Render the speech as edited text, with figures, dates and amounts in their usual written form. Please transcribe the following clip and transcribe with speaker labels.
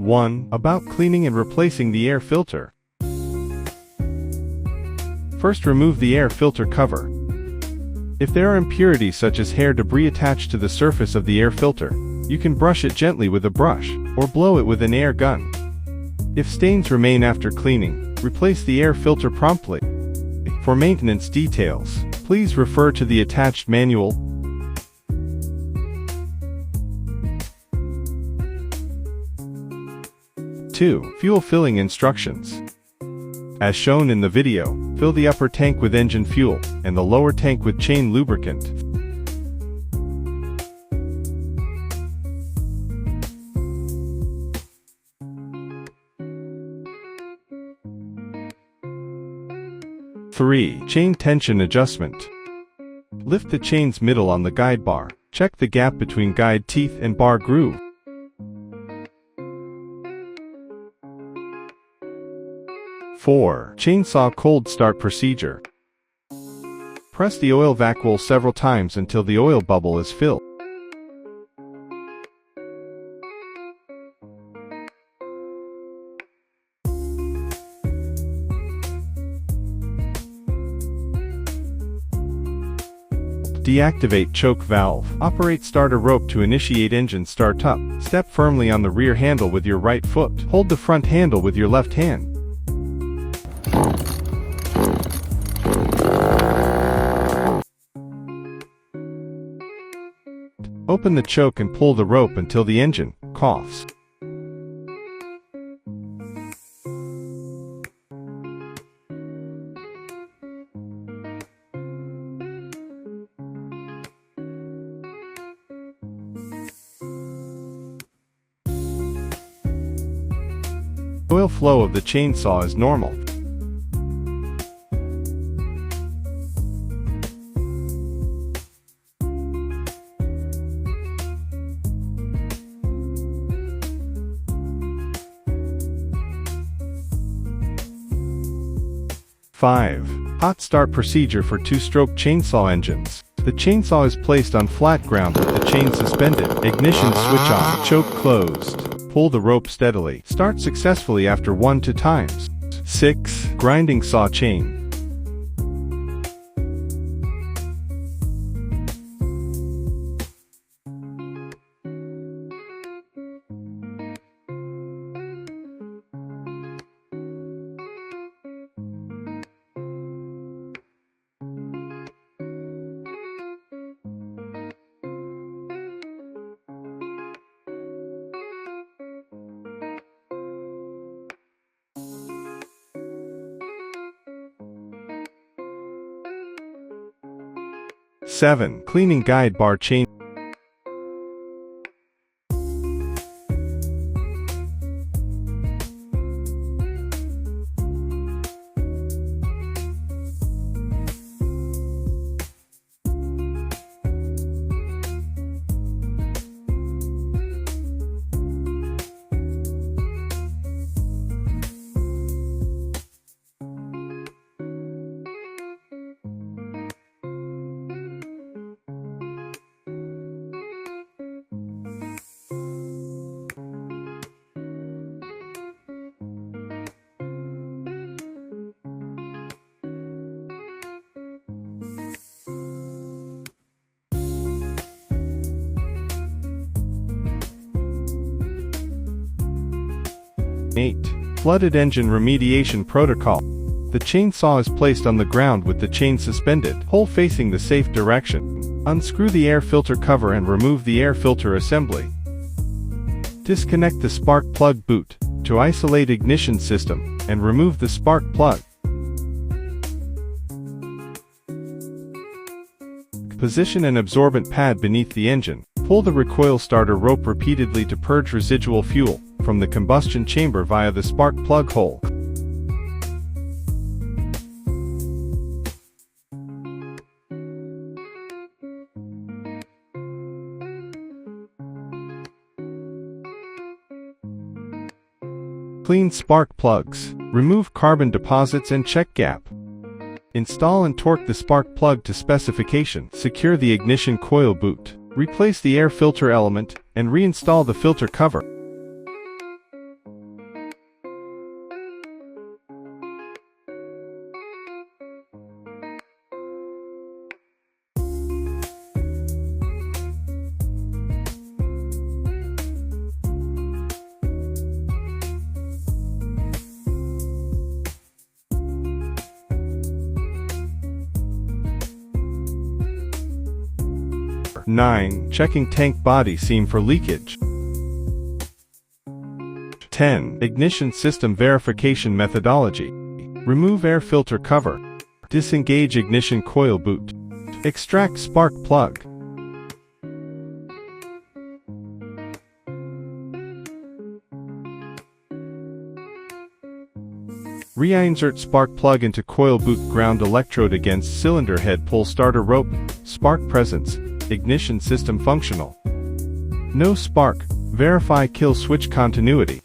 Speaker 1: 1. About cleaning and replacing the air filter. First, remove the air filter cover. If there are impurities such as hair debris attached to the surface of the air filter, you can brush it gently with a brush, or blow it with an air gun. If stains remain after cleaning, replace the air filter promptly. For maintenance details, please refer to the attached manual. 2. Fuel filling instructions. As shown in the video, fill the upper tank with engine fuel, and the lower tank with chain lubricant. Three. Chain tension adjustment. Lift the chain's middle on the guide bar. Check the gap between guide teeth and bar groove. 4. Chainsaw cold start procedure. Press the oil vacuole several times until the oil bubble is filled. Deactivate choke valve. Operate starter rope to initiate engine startup. Step firmly on the rear handle with your right foot. Hold the front handle with your left hand. Open the choke and pull the rope until the engine coughs. Oil flow of the chainsaw is normal. Five. Hot start procedure for two-stroke chainsaw engines. The chainsaw is placed on flat ground with the chain suspended. Ignition switch on. Choke closed. Pull the rope steadily. Start successfully after 1-2 times. 6. Grinding saw chain. Seven. Cleaning guide bar chain. Flooded engine remediation protocol. The chainsaw is placed on the ground with the chain suspended, hole facing the safe direction. Unscrew the air filter cover and remove the air filter assembly. Disconnect the spark plug boot to isolate ignition system and remove the spark plug. Position an absorbent pad beneath the engine. Pull the recoil starter rope repeatedly to purge residual fuel from the combustion chamber via the spark plug hole. Clean spark plugs. Remove carbon deposits and check gap. Install and torque the spark plug to specification. Secure the ignition coil boot. Replace the air filter element and reinstall the filter cover. 9. Checking tank body seam for leakage. 10. Ignition system verification methodology. Remove air filter cover. Disengage ignition coil boot. Extract spark plug. Reinsert spark plug into coil boot. Ground electrode against cylinder head. Pull starter rope. Spark presence. Ignition system functional. No spark. Verify kill switch continuity.